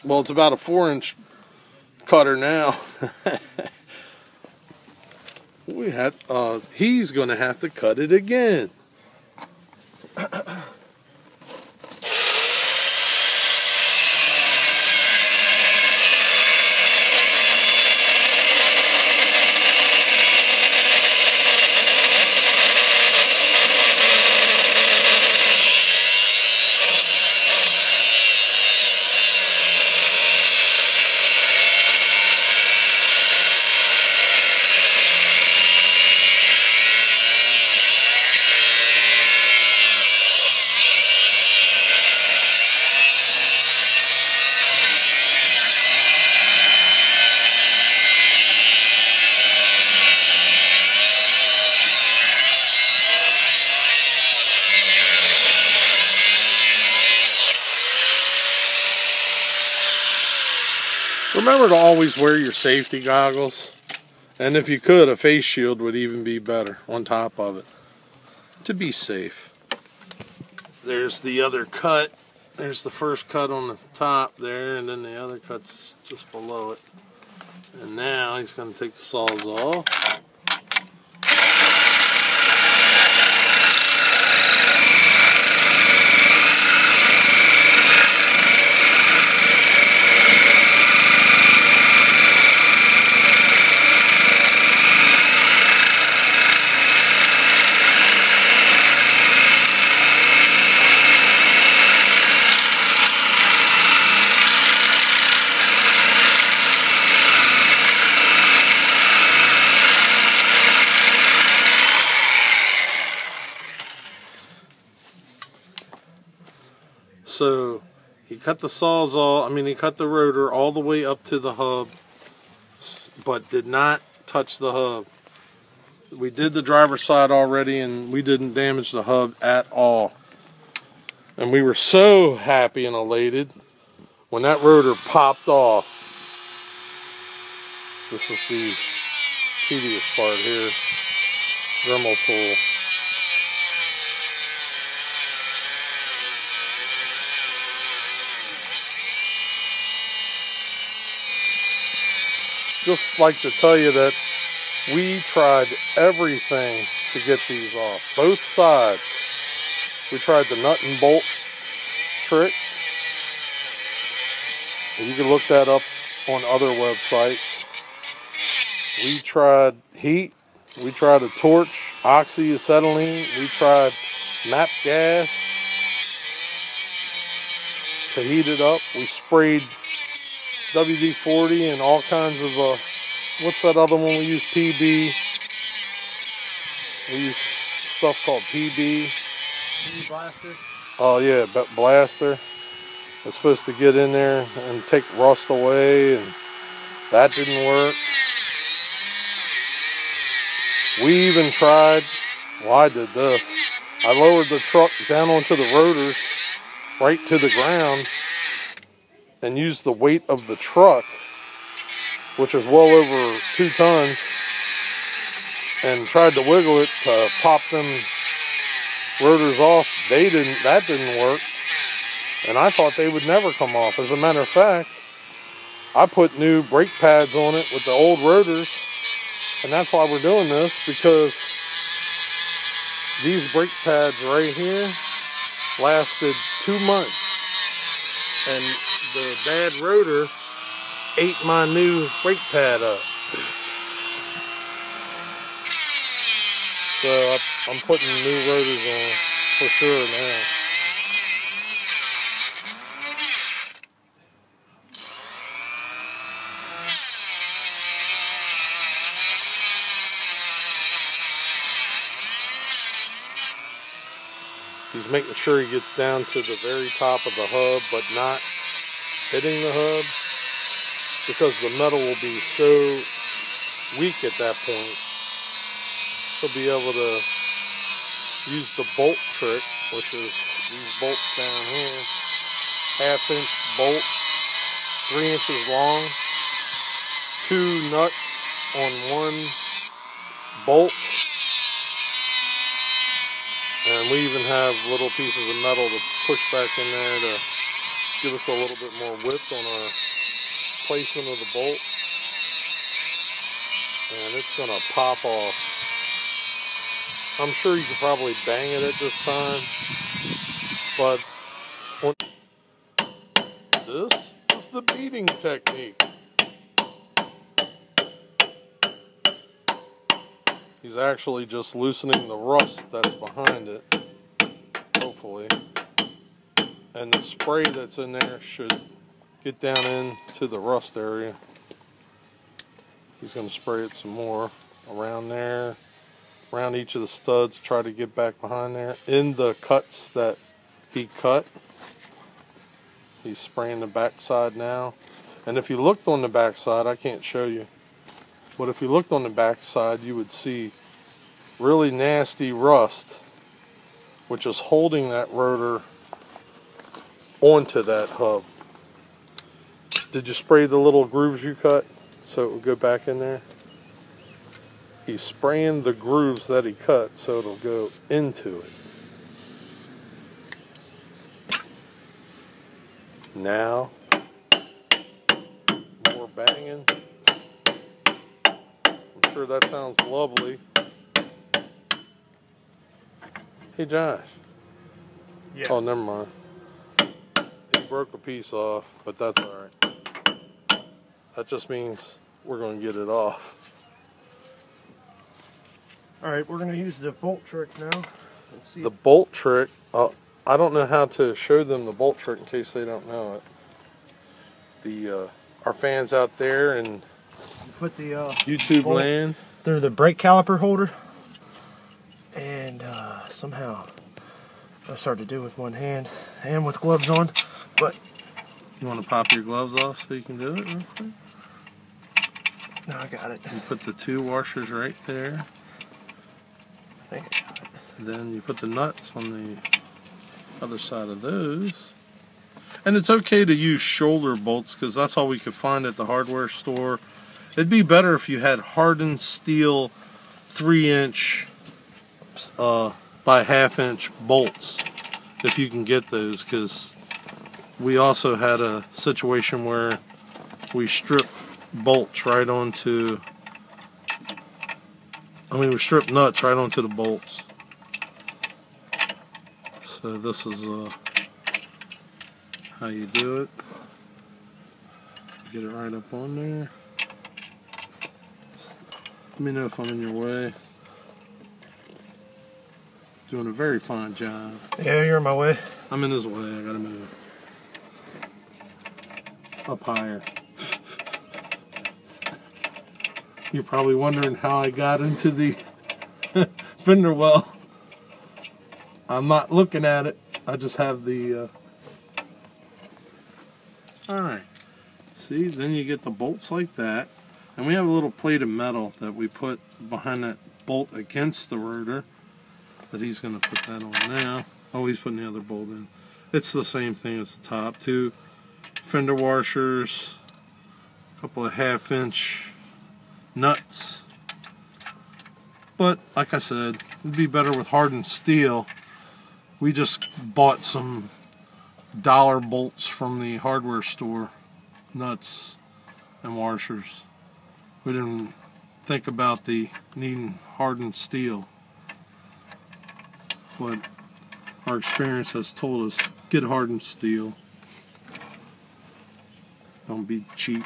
Well, it's about a 4-inch cutter now. He's going to have to cut it again. Remember to always wear your safety goggles, and if you could, a face shield would even be better on top of it to be safe. There's the other cut. There's the first cut on the top there, and then the other cut's just below it. And now he's going to take the Sawzall. So he cut the Sawzall, he cut the rotor all the way up to the hub, but did not touch the hub. We did the driver's side already, and we didn't damage the hub at all. And we were so happy and elated when that rotor popped off. This is the tedious part here. Dremel tool. Just like to tell you that we tried everything to get these off. Both sides. We tried the nut and bolt trick. And you can look that up on other websites. We tried heat. We tried a torch, oxyacetylene. We tried MAP gas to heat it up. We sprayed WD-40 and all kinds of, what's that other one we use? PB. We use stuff called PB. Blaster? Oh yeah, blaster. It's supposed to get in there and take rust away, and that didn't work. We even tried, well, I did this. I lowered the truck down onto the rotors, right to the ground, and used the weight of the truck, which is well over 2 tons, and tried to wiggle it to pop them rotors off. That didn't work, and I thought they would never come off. As a matter of fact, I put new brake pads on it with the old rotors, and that's why we're doing this, because these brake pads right here lasted 2 months, and the bad rotor ate my new brake pad up. So I'm putting new rotors on for sure now. He's making sure he gets down to the very top of the hub, but not hitting the hub, because the metal will be so weak at that point. He'll be able to use the bolt trick, which is these bolts down here. 1/2 inch bolt, 3 inches long, 2 nuts on 1 bolt. And we even have little pieces of metal to push back in there to give us a little bit more width on our placement of the bolt. And it's going to pop off. I'm sure you could probably bang it at this time, but this is the beating technique. He's actually just loosening the rust that's behind it, hopefully. And the spray that's in there should get down into the rust area. He's going to spray it some more around there, around each of the studs, try to get back behind there. In the cuts that he cut, he's spraying the backside now. And if you looked on the backside, I can't show you, but if you looked on the backside, you would see really nasty rust, which is holding that rotor onto that hub. Did you spray the little grooves you cut so it would go back in there? He's spraying the grooves that he cut so it'll go into it. Now, more banging. I'm sure that sounds lovely. Hey Josh. Yeah. Oh, never mind. He broke a piece off, but that's alright. That just means we're going to get it off. Alright, we're going to use the bolt trick now. Let's see. The bolt trick, I don't know how to show them the bolt trick in case they don't know it. Our fans out there in put the YouTube land through the brake caliper holder, and somehow I started to do it with one hand and with gloves on, but you want to pop your gloves off so you can do it real quick? No, I got it. You put the two washers right there. I think I got it. And then you put the nuts on the other side of those. And it's okay to use shoulder bolts because that's all we could find at the hardware store. It'd be better if you had hardened steel 3-inch by 1/2-inch bolts, if you can get those, because we also had a situation where we stripped bolts right onto, we stripped nuts right onto the bolts. So this is how you do it. Get it right up on there. Let me know if I'm in your way. Doing a very fine job. Yeah, you're in my way. I'm in his way. I gotta move up higher. You're probably wondering how I got into the fender well. I'm not looking at it. I just have the... Alright. See, then you get the bolts like that. And we have a little plate of metal that we put behind that bolt against the rotor. That he's going to put that on now. Oh, he's putting the other bolt in. It's the same thing as the top. 2 fender washers. A couple of 1/2-inch nuts. But, like I said, it'd be better with hardened steel. We just bought some dollar bolts from the hardware store. Nuts and washers. We didn't think about the needing hardened steel. But our experience has told us, get hardened steel. Don't be cheap.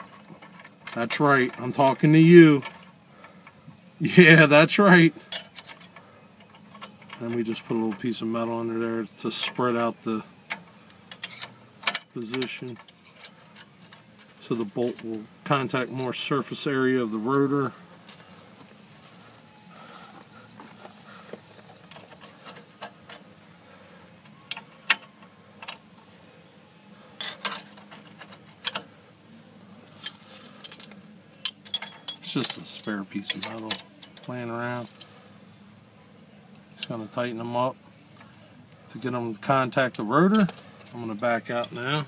That's right, I'm talking to you. Yeah, that's right. And we just put a little piece of metal under there to spread out the position, so the bolt will contact more surface area of the rotor. It's just a spare piece of metal laying around. Just going to tighten them up to get them to contact the rotor. I'm going to back out now.